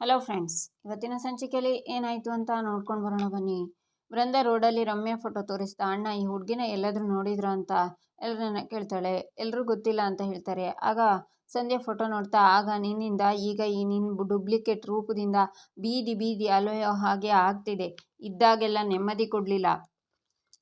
Hello friends, ಇವತ್ತಿನ ಸಂಚಿಕೆಯಲ್ಲಿ ಏನಾಯಿತು ಅಂತ ನೋಡ್ಕೊಂಡು ಬರೋಣ ಬನ್ನಿ. ವೃಂದ ರೋಡಲ್ಲಿ ರಮ್ಯಾ ಫೋಟೋ ತೋರಿಸ್ತಾ, ಅಣ್ಣ ಈ ಹುಡುಗಿನ ಎಲ್ಲಾದರೂ ನೋಡಿದ್ರ ಅಂತ ಎಲ್ಲರನ್ನ ಕೇಳ್ತಾಳೆ. ಎಲ್ಲರೂ ಗೊತ್ತಿಲ್ಲ ಅಂತ ಹೇಳ್ತಾರೆ. ಆಗ ಸಂಧ್ಯಾ ಫೋಟೋ ನೋಡ್ತಾ, ಆಗ ನಿನ್ನಿಂದ ಈಗ ಈ ನಿನ್ನ ಡೂಪ್ಲಿಕೇಟ್ ರೂಪದಿಂದ ಬೀದಿ ಬೀದಿ ಅಲೆಯೋ ಹಾಗೆ ಆಗ್ತಿದೆ. ಇದ್ದಾಗೆಲ್ಲ ನೆಮ್ಮದಿ ಕೊಡಲಿಲ್ಲ,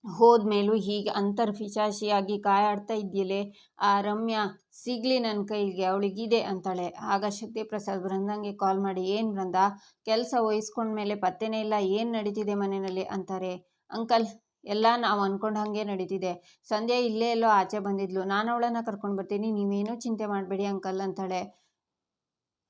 ಹೋದ್ಮೇಲೂ ಹೀಗೆ ಅಂತರ್ಪಿಶಾಚಿಯಾಗಿ ಕಾಯಾಡ್ತಾ ಇದೆಯಲ್ಲೇ, ಆ ರಮ್ಯಾ ಸಿಗ್ಲಿ ನನ್ನ ಕೈಗೆ, ಅವಳಿಗಿದೆ ಅಂತಾಳೆ. ಆಗ ಶಕ್ತಿ ಪ್ರಸಾದ್ ವೃಂದಂಗೆ ಕಾಲ್ ಮಾಡಿ, ಏನು ವೃಂದ, ಕೆಲಸ ವಹಿಸ್ಕೊಂಡ್ಮೇಲೆ ಪತ್ತೆನೇ ಇಲ್ಲ, ಏನು ನಡೀತಿದೆ ಮನೆಯಲ್ಲಿ ಅಂತಾರೆ. ಅಂಕಲ್, ಎಲ್ಲ ನಾವು ಅಂದ್ಕೊಂಡು ಹಾಗೆ ನಡೀತಿದೆ. ಸಂಧ್ಯಾ ಇಲ್ಲೇ ಎಲ್ಲೋ ಆಚೆ ಬಂದಿದ್ಲು, ನಾನು ಅವಳನ್ನು ಕರ್ಕೊಂಡು ಬರ್ತೀನಿ, ನೀವೇನೂ ಚಿಂತೆ ಮಾಡಬೇಡಿ ಅಂಕಲ್ ಅಂತಾಳೆ.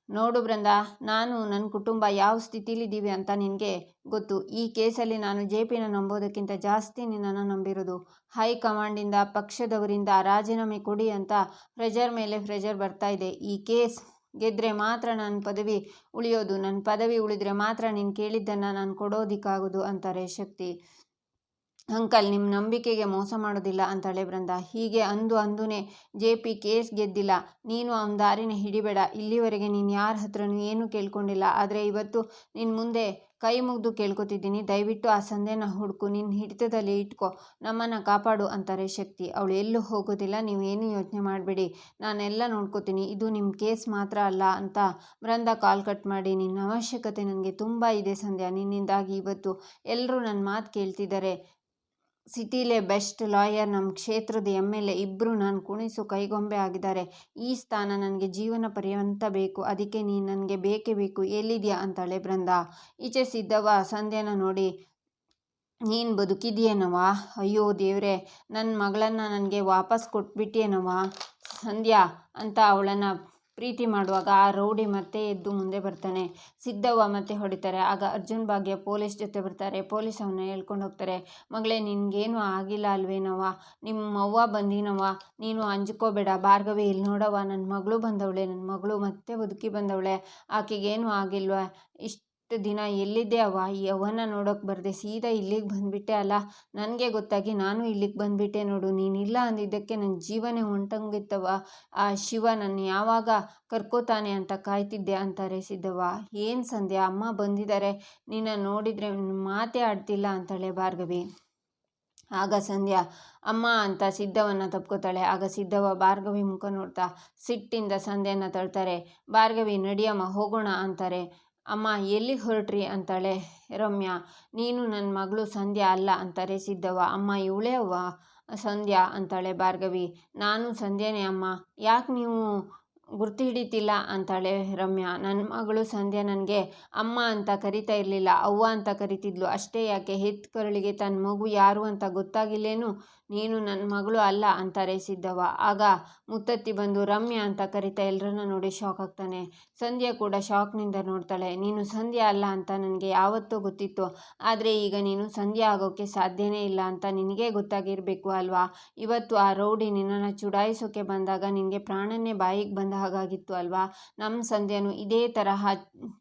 ನೋಡು ವೃಂದ, ನಾನು ನನ್ನ ಕುಟುಂಬ ಯಾವ ಸ್ಥಿತಿಲಿದ್ದೀವಿ ಅಂತ ನಿನಗೆ ಗೊತ್ತು. ಈ ಕೇಸಲ್ಲಿ ನಾನು JPನ ನಂಬೋದಕ್ಕಿಂತ ಜಾಸ್ತಿ ನಿನ್ನನ್ನು ನಂಬಿರೋದು. ಹೈಕಮಾಂಡಿಂದ, ಪಕ್ಷದವರಿಂದ ರಾಜೀನಾಮೆ ಕೊಡಿ ಅಂತ ಪ್ರೆಷರ್ ಮೇಲೆ ಪ್ರೆಷರ್ ಬರ್ತಾ ಇದೆ. ಈ ಕೇಸ್ ಗೆದ್ದರೆ ಮಾತ್ರ ನನ್ನ ಪದವಿ ಉಳಿಯೋದು, ನನ್ನ ಪದವಿ ಉಳಿದ್ರೆ ಮಾತ್ರ ನೀನು ಕೇಳಿದ್ದನ್ನು ನಾನು ಕೊಡೋದಕ್ಕಾಗೋದು ಅಂತಾರೆ ಶಕ್ತಿ. ಅಂಕಲ್, ನಿಮ್ಮ ನಂಬಿಕೆಗೆ ಮೋಸ ಮಾಡೋದಿಲ್ಲ ಅಂತಾಳೆ ವೃಂದ. ಹೀಗೆ ಅಂದುನೇ JP ಕೇಸ್ ಗೆದ್ದಿಲ್ಲ, ನೀನು ಅವನ ದಾರಿನ ಹಿಡಿಬೇಡ. ಇಲ್ಲಿವರೆಗೆ ನೀನು ಯಾರ ಹತ್ರನೂ ಏನೂ ಕೇಳ್ಕೊಂಡಿಲ್ಲ, ಆದರೆ ಇವತ್ತು ನಿನ್ನ ಮುಂದೆ ಕೈ ಮುಗಿದು ಕೇಳ್ಕೊತಿದ್ದೀನಿ, ದಯವಿಟ್ಟು ಆ ಸಂಧ್ಯನ ಹುಡುಕು, ನಿನ್ನ ಹಿಡಿತದಲ್ಲಿ ಇಟ್ಕೋ, ನಮ್ಮನ್ನು ಕಾಪಾಡು ಅಂತಾರೆ ಶಕ್ತಿ. ಅವಳು ಎಲ್ಲೂ ಹೋಗೋದಿಲ್ಲ, ನೀವೇನು ಯೋಚನೆ ಮಾಡಬೇಡಿ, ನಾನೆಲ್ಲ ನೋಡ್ಕೋತೀನಿ, ಇದು ನಿಮ್ಮ ಕೇಸ್ ಮಾತ್ರ ಅಲ್ಲ ಅಂತ ವೃಂದ ಕಾಲ್ ಕಟ್ ಮಾಡಿ, ನಿನ್ನ ಅವಶ್ಯಕತೆ ನನಗೆ ತುಂಬ ಇದೆ ಸಂಧ್ಯಾ, ನಿನ್ನಿಂದಾಗಿ ಇವತ್ತು ಎಲ್ಲರೂ ನನ್ನ ಮಾತು ಕೇಳ್ತಿದ್ದಾರೆ. ಸಿಟಿಲೇ ಬೆಸ್ಟ್ ಲಾಯರ್, ನಮ್ಮ ಕ್ಷೇತ್ರದ MLA ಇಬ್ಬರು ನಾನು ಕುಣಿಸು ಕೈಗೊಂಬೆ ಆಗಿದ್ದಾರೆ. ಈ ಸ್ಥಾನ ನನಗೆ ಜೀವನ ಪರ್ಯಂತ ಬೇಕು, ಅದಕ್ಕೆ ನೀನು ನನಗೆ ಬೇಕೇ ಬೇಕು, ಎಲ್ಲಿದೆಯಾ ಅಂತಾಳೆ ವೃಂದ. ಈಚೆ ಸಿದ್ದವ್ವ ಸಂಧ್ಯಾನ ನೋಡಿ, ನೀನು ಬದುಕಿದೆಯೇನವ್ವ, ಅಯ್ಯೋ ದೇವ್ರೆ, ನನ್ನ ಮಗಳನ್ನು ನನಗೆ ವಾಪಸ್ ಕೊಟ್ಬಿಟ್ಟಿಯೇನವ್ವ ಸಂಧ್ಯಾ ಅಂತ ಅವಳನ್ನು ಪ್ರೀತಿ ಮಾಡುವಾಗ ಆ ರೌಡಿ ಮತ್ತೆ ಎದ್ದು ಮುಂದೆ ಬರ್ತಾನೆ. ಸಿದ್ದವ್ವ ಮತ್ತೆ ಹೊಡಿತಾರೆ. ಆಗ ಅರ್ಜುನ್ ಭಾಗ್ಯ ಪೊಲೀಸ್ ಜೊತೆ ಬರ್ತಾರೆ. ಪೊಲೀಸ್ ಅವನ್ನ ಹೇಳ್ಕೊಂಡು ಹೋಗ್ತಾರೆ. ಮಗಳೇ, ನಿನಗೇನು ಆಗಿಲ್ಲ ಅಲ್ವೇನವ್ವ, ನಿಮ್ಮ ಅವ್ವ ಬಂದಿನವ್ವ, ನೀನು ಅಂಜ್ಕೋಬೇಡ. ಭಾರ್ಗವಿ, ಇಲ್ಲಿ ನೋಡವ್ವ, ನನ್ನ ಮಗಳು ಬಂದವಳೆ, ನನ್ನ ಮಗಳು ಮತ್ತೆ ಬದುಕಿ ಬಂದವಳೆ, ಆಕೆಗೇನು ಆಗಿಲ್ವ. ಇಷ್ಟು ದಿನ ಎಲ್ಲಿದ್ದೆ ಅವ್ವ, ಈ ಅವ್ವನ ನೋಡೋಕೆ ಬರದೆ ಸೀದಾ ಇಲ್ಲಿಗೆ ಬಂದುಬಿಟ್ಟೆ ಅಲ್ಲ. ನನಗೆ ಗೊತ್ತಾಗಿ ನಾನು ಇಲ್ಲಿಗೆ ಬಂದುಬಿಟ್ಟೆ ನೋಡು, ನೀನಿಲ್ಲ ಅಂದಿದ್ದಕ್ಕೆ ನನ್ನ ಜೀವನೇ ಹೊಂಟಂಗಿತ್ತವ್ವ. ಆ ಶಿವ ನನ್ನ ಯಾವಾಗ ಕರ್ಕೋತಾನೆ ಅಂತ ಕಾಯ್ತಿದ್ದೆ ಅಂತಾರೆ ಸಿದ್ದವ್ವ. ಏನು ಸಂಧ್ಯಾ, ಅಮ್ಮ ಬಂದಿದ್ದಾರೆ, ನಿನ್ನ ನೋಡಿದರೆ ಮಾತೇ ಆಡ್ತಿಲ್ಲ ಅಂತಾಳೆ ಭಾರ್ಗವಿ. ಆಗ ಸಂಧ್ಯಾ ಅಮ್ಮ ಅಂತ ಸಿದ್ದವನ್ನ ತಪ್ಕೋತಾಳೆ. ಆಗ ಸಿದ್ದವ್ವ ಭಾರ್ಗವಿ ಮುಖ ನೋಡ್ತಾ ಸಿಟ್ಟಿಂದ ಸಂಧ್ಯಾನ ತಳ್ತಾರೆ. ಭಾರ್ಗವಿ, ನಡಿಯಮ್ಮ ಹೋಗೋಣ ಅಂತಾರೆ. ಅಮ್ಮ, ಎಲ್ಲಿಗೆ ಹೊರಟ್ರಿ ಅಂತಾಳೆ ರಮ್ಯಾ. ನೀನು ನನ್ನ ಮಗಳು ಸಂಧ್ಯಾ ಅಲ್ಲ ಅಂತಾರೆ ಸಿದ್ದವ್ವ. ಅಮ್ಮ, ಇವಳೇ ಅವ್ವ ಸಂಧ್ಯಾ ಅಂತಾಳೆ ಭಾರ್ಗವಿ. ನಾನು ಸಂಧ್ಯಾನೇ ಅಮ್ಮ, ಯಾಕೆ ನೀವು ಗುರ್ತು ಹಿಡಿತಿಲ್ಲ ಅಂತಾಳೆ ರಮ್ಯಾ. ನನ್ನ ಮಗಳು ಸಂಧ್ಯಾ ನನಗೆ ಅಮ್ಮ ಅಂತ ಕರಿತಾ ಇರಲಿಲ್ಲ, ಅವ್ವ ಅಂತ ಕರಿತಿದ್ಲು ಅಷ್ಟೇ. ಯಾಕೆ ಹೆತ್ತ ಕರಳಿಗೆ ತನ್ನ ಮಗು ಯಾರು ಅಂತ ಗೊತ್ತಾಗಿಲ್ಲೇನು, ನೀನು ನನ್ನ ಮಗಳು ಅಲ್ಲ ಅಂತಾರೆ ಸಿದ್ದವ್ವ. ಆಗ ಮುತ್ತತ್ತಿ ಬಂದು ರಮ್ಯಾ ಅಂತ ಕರಿತಾ ಎಲ್ಲರನ್ನ ನೋಡಿ ಶಾಕ್ ಆಗ್ತಾನೆ. ಸಂಧ್ಯಾ ಕೂಡ ಶಾಕ್ನಿಂದ ನೋಡ್ತಾಳೆ. ನೀನು ಸಂಧ್ಯಾ ಅಲ್ಲ ಅಂತ ನನಗೆ ಯಾವತ್ತೋ ಗೊತ್ತಿತ್ತು, ಆದರೆ ಈಗ ನೀನು ಸಂಧ್ಯಾ ಆಗೋಕ್ಕೆ ಸಾಧ್ಯನೇ ಇಲ್ಲ ಅಂತ ನಿನಗೇ ಗೊತ್ತಾಗಿರಬೇಕು ಅಲ್ವಾ. ಇವತ್ತು ಆ ರೌಡಿ ನಿನ್ನನ್ನು ಚುಡಾಯಿಸೋಕೆ ಬಂದಾಗ ನಿನಗೆ ಪ್ರಾಣನೇ ಬಾಯಿಗೆ ಬಂದ ಹಾಗಾಗಿತ್ತು ಅಲ್ವಾ. ನಮ್ಮ ಸಂಧ್ಯಾನು ಇದೇ ತರಹ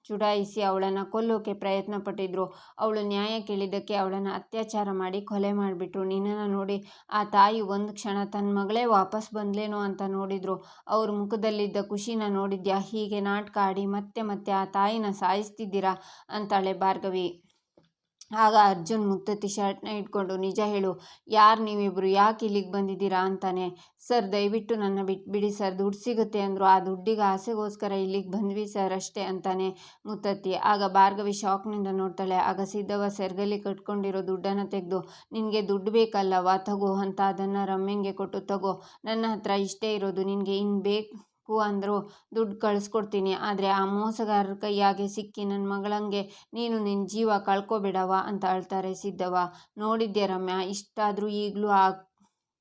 ಚುಡಾಯಿಸಿ ಅವಳನ್ನು ಕೊಲ್ಲೋಕೆ ಪ್ರಯತ್ನ ಪಟ್ಟಿದ್ರು. ಅವಳು ನ್ಯಾಯ ಕೇಳಿದ್ದಕ್ಕೆ ಅವಳನ್ನು ಅತ್ಯಾಚಾರ ಮಾಡಿ ಕೊಲೆ ಮಾಡಿಬಿಟ್ರು. ನಿನ್ನನ್ನು ನೋಡಿ ಆ ತಾಯಿ ಒಂದು ಕ್ಷಣ ತನ್ನ ಮಗಳೇ ವಾಪಸ್ ಬಂದ್ಲೇನೋ ಅಂತ ನೋಡಿದ್ರು. ಅವ್ರ ಮುಖದಲ್ಲಿದ್ದ ಖುಷಿನ ನೋಡಿದ್ಯಾ, ಹೀಗೆ ನಾಟಕ ಆಡಿ ಮತ್ತೆ ಮತ್ತೆ ಆ ತಾಯಿನ ಸಾಯಿಸ್ತಿದ್ದೀರಾ ಅಂತಾಳೆ ಭಾರ್ಗವಿ. ಆಗ ಅರ್ಜುನ್ ಮುತ್ತತ್ತಿ ಶರ್ಟ್ನ ಇಟ್ಕೊಂಡು, ನಿಜ ಹೇಳು, ಯಾರು ನೀವಿಬ್ಬರು, ಯಾಕೆ ಇಲ್ಲಿಗೆ ಬಂದಿದ್ದೀರಾ ಅಂತಾನೆ. ಸರ್, ದಯವಿಟ್ಟು ನನ್ನ ಬಿಟ್ಬಿಡಿ ಸರ್, ದುಡ್ಡು ಸಿಗುತ್ತೆ ಅಂದರು, ಆ ದುಡ್ಡಿಗೆ ಆಸೆಗೋಸ್ಕರ ಇಲ್ಲಿಗೆ ಬಂದ್ವಿ ಸರ್ ಅಷ್ಟೇ ಅಂತಾನೆ ಮುತ್ತತ್ತಿ. ಆಗ ಭಾರ್ಗವಿ ಶಾಕ್ನಿಂದ ನೋಡ್ತಾಳೆ. ಆಗ ಸಿದ್ದವ್ವ ಸೆರ್ಗಲ್ಲಿ ಕಟ್ಕೊಂಡಿರೋ ದುಡ್ಡನ್ನು ತೆಗೆದು, ನಿನಗೆ ದುಡ್ಡು ಬೇಕಲ್ಲವ್ವ, ತಗೋ ಅಂತ ಅದನ್ನು ರಮ್ಯಂಗೆ ಕೊಟ್ಟು, ತಗೋ, ನನ್ನ ಹತ್ರ ಇಷ್ಟೇ ಇರೋದು, ನಿನಗೆ ಇನ್ನು ಬೇಕು ಅಂದರೂ ದುಡ್ಡು ಕಳಿಸ್ಕೊಡ್ತೀನಿ, ಆದರೆ ಆ ಮೋಸಗಾರರ ಕೈಯಾಗೆ ಸಿಕ್ಕಿ ನನ್ನ ಮಗಳಂಗೆ ನೀನು ನಿನ್ನ ಜೀವ ಕಳ್ಕೊಬೇಡವ ಅಂತ ಅಳ್ತಾರೆ ಸಿದ್ದವ್ವ. ನೋಡಿದ್ಯಾ ರಮ್ಯಾ, ಇಷ್ಟಾದರೂ ಈಗಲೂ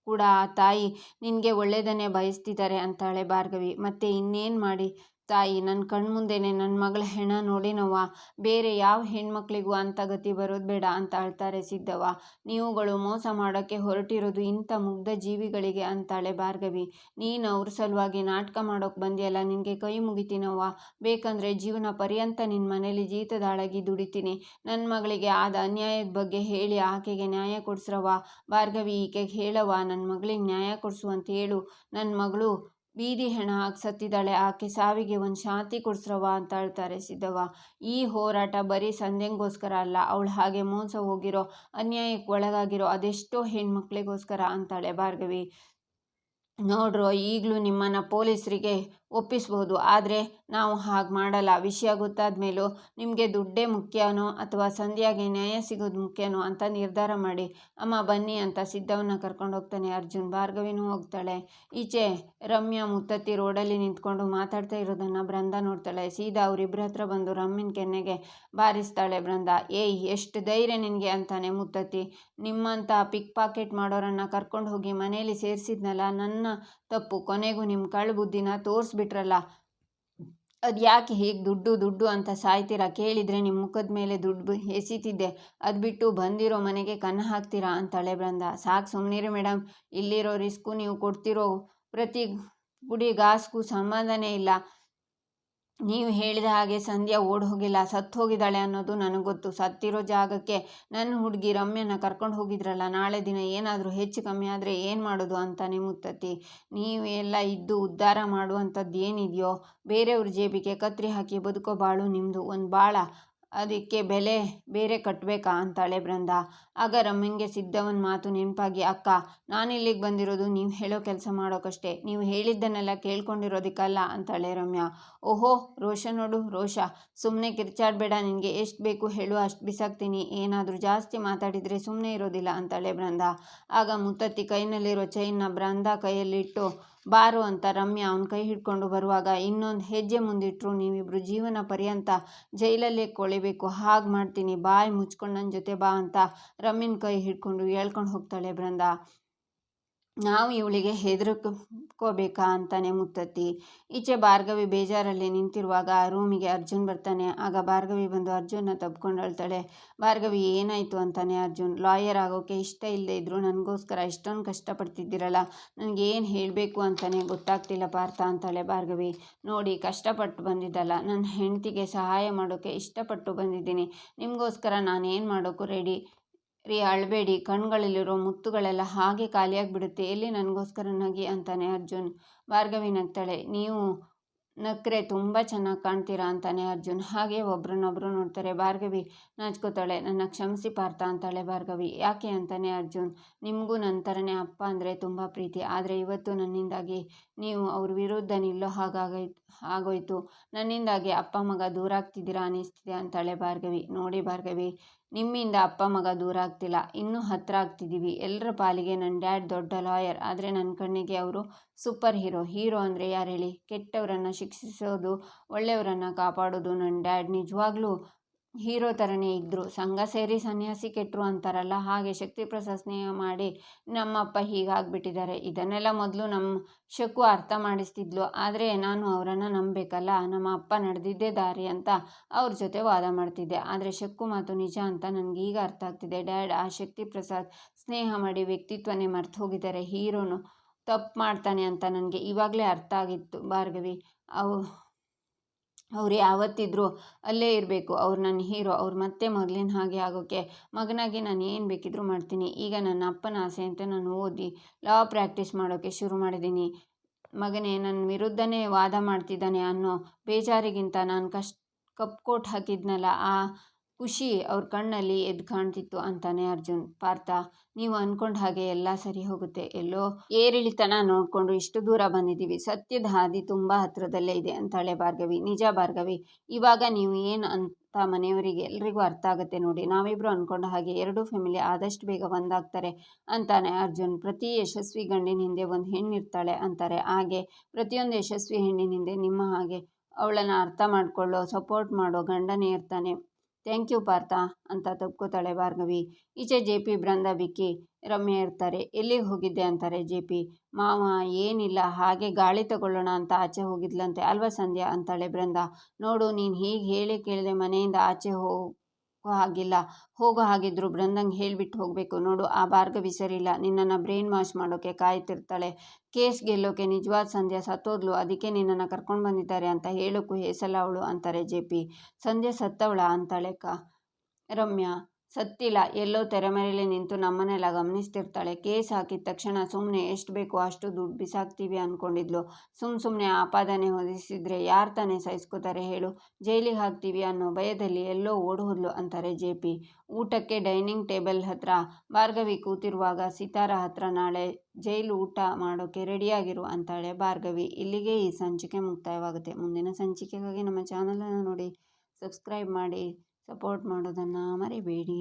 ಕೂಡ ಆ ತಾಯಿ ನಿನಗೆ ಒಳ್ಳೆಯದನ್ನೇ ಬಯಸ್ತಿದ್ದಾರೆ ಅಂತಾಳೆ ಭಾರ್ಗವಿ. ಮತ್ತೆ ಇನ್ನೇನು ಮಾಡಿ ತಾಯಿ, ನನ್ನ ಕಣ್ಮುಂದೆನೇ ನನ್ನ ಮಗಳ ಹೆಣ ನೋಡಿನವ್ವ, ಬೇರೆ ಯಾವ ಹೆಣ್ಮಕ್ಳಿಗೂ ಅಂಥ ಗತಿ ಬರೋದು ಬೇಡ ಅಂತ ಅಳ್ತಾರೆ ಸಿದ್ದವ್ವ. ನೀವುಗಳು ಮೋಸ ಮಾಡೋಕ್ಕೆ ಹೊರಟಿರೋದು ಇಂಥ ಮುಗ್ಧ ಜೀವಿಗಳಿಗೆ ಅಂತಾಳೆ ಭಾರ್ಗವಿ. ನೀನು ಅವ್ರ ಸಲುವಾಗಿ ನಾಟಕ ಮಾಡೋಕೆ ಬಂದಿಯಲ್ಲ, ನಿನಗೆ ಕೈ ಮುಗಿತೀನವ್ವ, ಬೇಕಂದರೆ ಜೀವನ ಪರ್ಯಂತ ನಿನ್ನ ಮನೇಲಿ ಜೀತದಾಳಾಗಿ ದುಡಿತೀನಿ. ನನ್ನ ಮಗಳಿಗೆ ಆದ ಅನ್ಯಾಯದ ಬಗ್ಗೆ ಹೇಳಿ ಆಕೆಗೆ ನ್ಯಾಯ ಕೊಡಿಸ್ರವ್ವ. ಭಾರ್ಗವಿ, ಈಕೆಗೆ ಹೇಳವ್ವ, ನನ್ನ ಮಗಳಿಗೆ ನ್ಯಾಯ ಕೊಡಿಸು ಅಂತ ಹೇಳು, ನನ್ನ ಮಗಳು ಬೀದಿ ಹೆಣ ಆಗಿ ಸತ್ತಿದ್ದಾಳೆ. ಆಕೆ ಸಾವಿಗೆ ಒಂದು ಶಾಂತಿ ಕೊಡ್ಸ್ರವ್ವ ಅಂತ ಹೇಳ್ತಾರೆ ಸಿದ್ದವ್ವ. ಈ ಹೋರಾಟ ಬರೀ ಸಂಧ್ಯಂಗೋಸ್ಕರ ಅಲ್ಲ, ಅವಳು ಹಾಗೆ ಮೋಸ ಹೋಗಿರೋ, ಅನ್ಯಾಯಕ್ಕೆ ಒಳಗಾಗಿರೋ ಅದೆಷ್ಟೋ ಹೆಣ್ಮಕ್ಳಿಗೋಸ್ಕರ ಅಂತಾಳೆ ಭಾರ್ಗವಿ. ನೋಡ್ರೋ, ಈಗಲೂ ನಿಮ್ಮನ್ನು ಪೊಲೀಸರಿಗೆ ಒಪ್ಪಿಸ್ಬೋದು, ಆದರೆ ನಾವು ಹಾಗೆ ಮಾಡಲ್ಲ. ವಿಷಯ ಗೊತ್ತಾದ ಮೇಲೂ ನಿಮಗೆ ದುಡ್ಡೇ ಮುಖ್ಯನೋ ಅಥವಾ ಸಂಧ್ಯಾಗೆ ನ್ಯಾಯ ಸಿಗೋದು ಮುಖ್ಯನೋ ಅಂತ ನಿರ್ಧಾರ ಮಾಡಿ. ಅಮ್ಮ ಬನ್ನಿ ಅಂತ ಸಿದ್ದವನ್ನ ಕರ್ಕೊಂಡು ಹೋಗ್ತಾನೆ ಅರ್ಜುನ್. ಭಾರ್ಗವಿನೂ ಹೋಗ್ತಾಳೆ. ಈಚೆ ರಮ್ಯಾ ಮುತ್ತತ್ತಿ ರೋಡಲ್ಲಿ ನಿಂತ್ಕೊಂಡು ಮಾತಾಡ್ತಾ ಇರೋದನ್ನು ಬೃಂದ ನೋಡ್ತಾಳೆ. ಸೀದಾ ಅವರಿಬ್ಬರ ಹತ್ರ ಬಂದು ರಮ್ಯನ ಕೆನ್ನೆಗೆ ಬಾರಿಸ್ತಾಳೆ ಬೃಂದ. ಏಯ್, ಎಷ್ಟು ಧೈರ್ಯ ನಿನಗೆ ಅಂತಾನೆ ಮುತ್ತತ್ತಿ. ನಿಮ್ಮಂಥ ಪಿಕ್ ಪಾಕೆಟ್ ಮಾಡೋರನ್ನು ಕರ್ಕೊಂಡು ಹೋಗಿ ಮನೇಲಿ ಸೇರಿಸಿದ್ನಲ್ಲ, ನನ್ನ ತಪ್ಪು. ಕೊನೆಗೂ ನಿಮ್ಮ ಕಳ್ಳ ಬುದ್ಧಿನ ತೋರಿಸ್ಬಿಟ್ರಲ್ಲ. ಅದು ಯಾಕೆ ಹೀಗೆ ದುಡ್ಡು ದುಡ್ಡು ಅಂತ ಸಾಯ್ತೀರಾ? ಕೇಳಿದರೆ ನಿಮ್ಮ ಮುಖದ ಮೇಲೆ ದುಡ್ಡು ಎಸಿತಿದ್ದೆ, ಅದು ಬಿಟ್ಟು ಬಂದಿರೋ ಮನೆಗೆ ಕನ್ನ ಹಾಕ್ತೀರಾ ಅಂತಾಳೆ ಬೃಂದ. ಸಾಕು ಸುಮ್ಮನಿರಿ ಮೇಡಮ್, ಇಲ್ಲಿರೋ ರಿಸ್ಕು ನೀವು ಕೊಡ್ತಿರೋ ಪ್ರತಿ ಪುಡಿ ಗಾಸ್ಗೂ ಸಂಬಂಧನೇ ಇಲ್ಲ. ನೀವು ಹೇಳಿದ ಹಾಗೆ ಸಂಧ್ಯಾ ಓಡಿ ಹೋಗಿಲ್ಲ, ಸತ್ತು ಹೋಗಿದ್ದಾಳೆ ಅನ್ನೋದು ನನಗೆ ಗೊತ್ತು. ಸತ್ತಿರೋ ಜಾಗಕ್ಕೆ ನನ್ನ ಹುಡುಗಿ ರಮ್ಯನ ಕರ್ಕೊಂಡು ಹೋಗಿದ್ರಲ್ಲ, ನಾಳೆ ದಿನ ಏನಾದರೂ ಹೆಚ್ಚು ಕಮ್ಮಿ ಆದರೆ ಏನು ಮಾಡೋದು ಅಂತಾನೆ ಮುತ್ತತ್ತಿ. ನೀವೆಲ್ಲ ಇದ್ದು ಉದ್ಧಾರ ಮಾಡುವಂಥದ್ದು ಏನಿದೆಯೋ, ಬೇರೆಯವ್ರ ಜೇಬಿಗೆ ಕತ್ರಿ ಹಾಕಿ ಬದುಕೋ ಬಾಳು ನಿಮ್ಮದು. ಒಂದು ಬಾಳ, ಅದಕ್ಕೆ ಬೆಲೆ ಬೇರೆ ಕಟ್ಟಬೇಕಾ ಅಂತಾಳೆ ಬೃಂದ. ಆಗ ರಮ್ಯಂಗೆ ಸಿದ್ದವನ ಮಾತು ನೆನಪಾಗಿ, ಅಕ್ಕ, ನಾನಿಲ್ಲಿಗೆ ಬಂದಿರೋದು ನೀವು ಹೇಳೋ ಕೆಲಸ ಮಾಡೋಕ್ಕಷ್ಟೇ, ನೀವು ಹೇಳಿದ್ದನ್ನೆಲ್ಲ ಕೇಳ್ಕೊಂಡಿರೋದಕ್ಕಲ್ಲ ಅಂತಾಳೆ ರಮ್ಯಾ. ಓಹೋ, ರೋಷ ನೋಡು ರೋಷ, ಸುಮ್ಮನೆ ಕಿರ್ಚಾಡಬೇಡ, ನಿನಗೆ ಎಷ್ಟು ಬೇಕು ಹೇಳು, ಅಷ್ಟು ಬಿಸಾಕ್ತೀನಿ. ಏನಾದರೂ ಜಾಸ್ತಿ ಮಾತಾಡಿದರೆ ಸುಮ್ಮನೆ ಇರೋದಿಲ್ಲ ಅಂತಾಳೆ ಬೃಂದ. ಆಗ ಮುತ್ತತ್ತಿ ಕೈನಲ್ಲಿರೋ ಚೈನ್ನ ಬೃಂದ ಕೈಯಲ್ಲಿಟ್ಟು, ಬಾರು ಅಂತ ರಮ್ಯಾ ಅವನ ಕೈ ಹಿಡ್ಕೊಂಡು ಬರುವಾಗ, ಇನ್ನೊಂದು ಹೆಜ್ಜೆ ಮುಂದಿಟ್ಟರು ನೀವಿಬ್ರು ಜೀವನ ಪರ್ಯಂತ ಜೈಲಲ್ಲೇ ಕೊಳಿಬೇಕು, ಹಾಗೆ ಮಾಡ್ತೀನಿ, ಬಾಯಿ ಮುಚ್ಕೊಂಡು ನನ್ನ ಜೊತೆ ಬಾ ಅಂತ ರಮ್ಯನ ಕೈ ಹಿಡ್ಕೊಂಡು ಎಳ್ಕೊಂಡು ಹೋಗ್ತಾಳೆ ಬೃಂದ. ನಾವು ಇವಳಿಗೆ ಹೆದರ್ಕೋಬೇಕಾ ಅಂತಾನೆ ಮುತ್ತತ್ತಿ. ಈಚೆ ಭಾರ್ಗವಿ ಬೇಜಾರಲ್ಲಿ ನಿಂತಿರುವಾಗ ರೂಮಿಗೆ ಅರ್ಜುನ್ ಬರ್ತಾನೆ. ಆಗ ಭಾರ್ಗವಿ ಬಂದು ಅರ್ಜುನ್ನ ತಬ್ಕೊಂಡು ಅಳ್ತಾಳೆ. ಭಾರ್ಗವಿ, ಏನಾಯಿತು ಅಂತಾನೆ ಅರ್ಜುನ್. ಲಾಯರ್ ಆಗೋಕ್ಕೆ ಇಷ್ಟ ಇಲ್ಲದೆ ಇದ್ರು ನನಗೋಸ್ಕರ ಇಷ್ಟೊಂದು ಕಷ್ಟಪಡ್ತಿದ್ದೀರಲ್ಲ, ನನಗೇನು ಹೇಳಬೇಕು ಅಂತಾನೆ ಗೊತ್ತಾಗ್ತಿಲ್ಲ ಪಾರ್ಥ ಅಂತಾಳೆ ಭಾರ್ಗವಿ. ನೋಡಿ, ಕಷ್ಟಪಟ್ಟು ಬಂದಿದ್ದಲ್ಲ, ನನ್ನ ಹೆಂಡತಿಗೆ ಸಹಾಯ ಮಾಡೋಕ್ಕೆ ಇಷ್ಟಪಟ್ಟು ಬಂದಿದ್ದೀನಿ. ನಿಮಗೋಸ್ಕರ ನಾನೇನು ಮಾಡೋಕ್ಕೂ ರೆಡಿ ರೀ. ಅಳಬೇಡಿ, ಕಣ್ಗಳಲ್ಲಿರೋ ಮುತ್ತುಗಳೆಲ್ಲ ಹಾಗೆ ಖಾಲಿಯಾಗಿಬಿಡುತ್ತೆ. ಎಲ್ಲಿ ನನಗೋಸ್ಕರ ನಗಿ ಅಂತಾನೆ ಅರ್ಜುನ್. ಭಾರ್ಗವಿ ನಗ್ತಾಳೆ. ನೀವು ನಕ್ರೆ ತುಂಬ ಚೆನ್ನಾಗಿ ಕಾಣ್ತೀರಾ ಅಂತಾನೆ ಅರ್ಜುನ್. ಹಾಗೆ ಒಬ್ರನ್ನೊಬ್ರು ನೋಡ್ತಾರೆ. ಭಾರ್ಗವಿ ನಾಚ್ಕೋತಾಳೆ. ನನ್ನ ಕ್ಷಮಿಸಿ ಪಾರ್ಥ ಅಂತಾಳೆ ಭಾರ್ಗವಿ. ಯಾಕೆ ಅಂತಾನೆ ಅರ್ಜುನ್. ನಿಮಗೂ ನನ್ನ ಥರನೇ ಅಪ್ಪ ಅಂದರೆ ತುಂಬ ಪ್ರೀತಿ, ಆದರೆ ಇವತ್ತು ನನ್ನಿಂದಾಗಿ ನೀವು ಅವ್ರ ವಿರುದ್ಧ ನಿಲ್ಲೋ ಆಗೋಯ್ತು. ನನ್ನಿಂದಾಗಿ ಅಪ್ಪ ಮಗ ದೂರ ಆಗ್ತಿದ್ದೀರಾ ಅನ್ನಿಸ್ತಿದೆ ಅಂತಾಳೆ ಭಾರ್ಗವಿ. ನೋಡಿ ಭಾರ್ಗವಿ, ನಿಮ್ಮಿಂದ ಅಪ್ಪ ಮಗ ದೂರ ಆಗ್ತಿಲ್ಲ, ಇನ್ನೂ ಹತ್ರ ಆಗ್ತಿದ್ದೀವಿ. ಎಲ್ಲರ ಪಾಲಿಗೆ ನನ್ನ ಡ್ಯಾಡ್ ದೊಡ್ಡ ಲಾಯರ್, ಆದರೆ ನನ್ನ ಕಣ್ಣಿಗೆ ಅವರು ಸೂಪರ್ ಹೀರೋ. ಹೀರೋ ಅಂದರೆ ಯಾರು ಹೇಳಿ? ಕೆಟ್ಟವರನ್ನು ಶಿಕ್ಷಿಸೋದು, ಒಳ್ಳೆಯವರನ್ನು ಕಾಪಾಡೋದು. ನನ್ನ ಡ್ಯಾಡ್ ನಿಜವಾಗ್ಲೂ ಹೀರೋ ಥರನೇ ಇದ್ದರು. ಸಂಘ ಸೇರಿ ಸನ್ಯಾಸಿ ಕೆಟ್ಟರು ಅಂತಾರಲ್ಲ, ಹಾಗೆ ಶಕ್ತಿ ಪ್ರಸಾದ್ ಸ್ನೇಹ ಮಾಡಿ ನಮ್ಮಪ್ಪ ಹೀಗಾಗ್ಬಿಟ್ಟಿದ್ದಾರೆ. ಇದನ್ನೆಲ್ಲ ಮೊದಲು ನಮ್ಮ ಶಕು ಅರ್ಥ ಮಾಡಿಸ್ತಿದ್ಲು, ಆದರೆ ನಾನು ಅವರನ್ನು ನಂಬಬೇಕಲ್ಲ. ನಮ್ಮ ಅಪ್ಪ ನಡೆದಿದ್ದೇ ದಾರಿ ಅಂತ ಅವ್ರ ಜೊತೆ ವಾದ ಮಾಡ್ತಿದ್ದೆ, ಆದರೆ ಶಕು ಮಾತು ನಿಜ ಅಂತ ನನಗೀಗ ಅರ್ಥ ಆಗ್ತಿದೆ. ಡ್ಯಾಡ್ ಆ ಶಕ್ತಿ ಪ್ರಸಾದ್ ಸ್ನೇಹ ಮಾಡಿ ವ್ಯಕ್ತಿತ್ವನೇ ಮರ್ತು ಹೋಗಿದ್ದಾರೆ. ಹೀರೋನು ತಪ್ಪು ಮಾಡ್ತಾನೆ ಅಂತ ನನಗೆ ಇವಾಗಲೇ ಅರ್ಥ ಆಗಿತ್ತು ಭಾರ್ಗವಿ. ಅವ್ರು ಯಾವತ್ತಿದ್ರೂ ಅಲ್ಲೇ ಇರಬೇಕು. ಅವ್ರು ನನ್ನ ಹೀರೋ. ಅವ್ರು ಮತ್ತೆ ಮೊದಲಿನ ಹಾಗೆ ಆಗೋಕ್ಕೆ ಮಗನಾಗಿ ನಾನು ಏನು ಬೇಕಿದ್ರೂ ಮಾಡ್ತೀನಿ. ಈಗ ನನ್ನ ಅಪ್ಪನ ಆಸೆ ಅಂತ ನಾನು ಓದಿ ಲಾ ಪ್ರಾಕ್ಟೀಸ್ ಮಾಡೋಕ್ಕೆ ಶುರು ಮಾಡಿದ್ದೀನಿ. ಮಗನೇ ನನ್ನ ವಿರುದ್ಧನೇ ವಾದ ಮಾಡ್ತಿದ್ದಾನೆ ಅನ್ನೋ ಬೇಜಾರಿಗಿಂತ ನಾನು ಕಪ್ ಕೋಟ್ ಹಾಕಿದ್ನಲ್ಲ, ಆ ಖುಷಿ ಅವ್ರ ಕಣ್ಣಲ್ಲಿ ಎದ್ದು ಕಾಣ್ತಿತ್ತು ಅಂತಾನೆ ಅರ್ಜುನ್. ಪಾರ್ಥ, ನೀವು ಅಂದ್ಕೊಂಡ ಹಾಗೆ ಎಲ್ಲ ಸರಿ ಹೋಗುತ್ತೆ. ಎಲ್ಲೋ ಏರಿಳಿತನ ನೋಡಿಕೊಂಡು ಇಷ್ಟು ದೂರ ಬಂದಿದ್ದೀವಿ. ಸತ್ಯದ ಹಾದಿ ತುಂಬ ಹತ್ರದಲ್ಲೇ ಇದೆ ಅಂತಾಳೆ ಭಾರ್ಗವಿ. ನಿಜ ಭಾರ್ಗವಿ, ಇವಾಗ ನೀವು ಏನು ಅಂತ ಮನೆಯವರಿಗೆ ಎಲ್ರಿಗೂ ಅರ್ಥ ಆಗುತ್ತೆ ನೋಡಿ. ನಾವಿಬ್ಬರು ಅಂದ್ಕೊಂಡ ಹಾಗೆ ಎರಡೂ ಫ್ಯಾಮಿಲಿ ಆದಷ್ಟು ಬೇಗ ಒಂದಾಗ್ತಾರೆ ಅಂತಾನೆ ಅರ್ಜುನ್. ಪ್ರತಿ ಯಶಸ್ವಿ ಗಂಡಿನ ಹಿಂದೆ ಒಂದು ಹೆಣ್ಣಿರ್ತಾಳೆ ಅಂತಾರೆ, ಹಾಗೆ ಪ್ರತಿಯೊಂದು ಯಶಸ್ವಿ ಹೆಣ್ಣಿನ ಹಿಂದೆ ನಿಮ್ಮ ಹಾಗೆ ಅವಳನ್ನು ಅರ್ಥ ಮಾಡ್ಕೊಳ್ಳೋ, ಸಪೋರ್ಟ್ ಮಾಡೋ ಗಂಡನೇ ಇರ್ತಾನೆ. ಥ್ಯಾಂಕ್ ಯು ಪಾರ್ಥ ಅಂತ ತಪ್ಕೋತಾಳೆ ಭಾರ್ಗವಿ. ಈಚೆ ಜೆ ಪಿ, ಬೃಂದ, ವಿಕ್ಕಿ, ರಮ್ಯಾ ಇರ್ತಾರೆ. ಎಲ್ಲಿಗೆ ಹೋಗಿದ್ದೆ ಅಂತಾರೆ ಜೆ ಪಿ. ಮಾವ ಏನಿಲ್ಲ, ಹಾಗೆ ಗಾಳಿ ತಗೊಳ್ಳೋಣ ಅಂತ ಆಚೆ ಹೋಗಿದ್ಲಂತೆ ಅಲ್ವಾ ಸಂಧ್ಯಾ ಅಂತಾಳೆ ಬೃಂದ. ನೋಡು, ನೀನು ಹೀಗೆ ಹೇಳಿ ಕೇಳಿದೆ ಮನೆಯಿಂದ ಆಚೆ ಹೋಗೋ ಹಾಗಿದ್ರು ಬೃಂದಂಗೆ ಹೇಳಿಬಿಟ್ಟು ಹೋಗಬೇಕು. ನೋಡು, ಆ ಭಾರ್ಗವಿ ಸರಿಯಿಲ್ಲ, ನಿನ್ನನ್ನು ಬ್ರೈನ್ ವಾಶ್ ಮಾಡೋಕ್ಕೆ ಕಾಯ್ತಿರ್ತಾಳೆ. ಕೇಸ್ ಗೆಲ್ಲೋಕೆ ನಿಜವಾದ ಸಂಧ್ಯಾ ಸತ್ತೋದ್ಲು, ಅದಕ್ಕೆ ನಿನ್ನನ್ನು ಕರ್ಕೊಂಡು ಬಂದಿದ್ದಾರೆ ಅಂತ ಹೇಳೋಕ್ಕೂ ಹೇಸಲ್ಲ ಅವಳು ಅಂತಾರೆ ಜೆ ಪಿ. ಸಂಧ್ಯಾ ಸತ್ತವಳ ಅಂತಾಳೆ ರಮ್ಯಾ. ಸತ್ತಿಲ್ಲ, ಎಲ್ಲೋ ತೆರೆಮರೆಯಲ್ಲಿ ನಿಂತು ನಮ್ಮನ್ನೆಲ್ಲ ಗಮನಿಸ್ತಿರ್ತಾಳೆ. ಕೇಸ್ ಹಾಕಿದ ತಕ್ಷಣ ಸುಮ್ಮನೆ ಎಷ್ಟು ಬೇಕೋ ಅಷ್ಟು ದುಡ್ಡು ಬಿಸಾಕ್ತೀವಿ ಅಂದ್ಕೊಂಡಿದ್ಲು. ಸುಮ್ಮನೆ ಆಪಾದನೆ ಹೊದಿಸಿದ್ರೆ ಯಾರು ತಾನೇ ಸಹಿಸ್ಕೋತಾರೆ ಹೇಳು. ಜೈಲಿಗೆ ಹಾಕ್ತೀವಿ ಅನ್ನೋ ಭಯದಲ್ಲಿ ಎಲ್ಲೋ ಓಡೋದ್ಲು ಅಂತಾರೆ ಜೆ.ಪಿ. ಊಟಕ್ಕೆ ಡೈನಿಂಗ್ ಟೇಬಲ್ ಹತ್ರ ಭಾರ್ಗವಿ ಕೂತಿರುವಾಗ ಸಿತಾರ ಹತ್ರ ನಾಳೆ ಜೈಲು ಊಟ ಮಾಡೋಕೆ ರೆಡಿಯಾಗಿರು ಅಂತಾಳೆ ಭಾರ್ಗವಿ. ಇಲ್ಲಿಗೆ ಈ ಸಂಚಿಕೆ ಮುಕ್ತಾಯವಾಗುತ್ತೆ. ಮುಂದಿನ ಸಂಚಿಕೆಗಾಗಿ ನಮ್ಮ ಚಾನಲನ್ನು ನೋಡಿ, ಸಬ್ಸ್ಕ್ರೈಬ್ ಮಾಡಿ, ಸಪೋರ್ಟ್ ಮಾಡೋದನ್ನು ಮರಿಬೇಡಿ.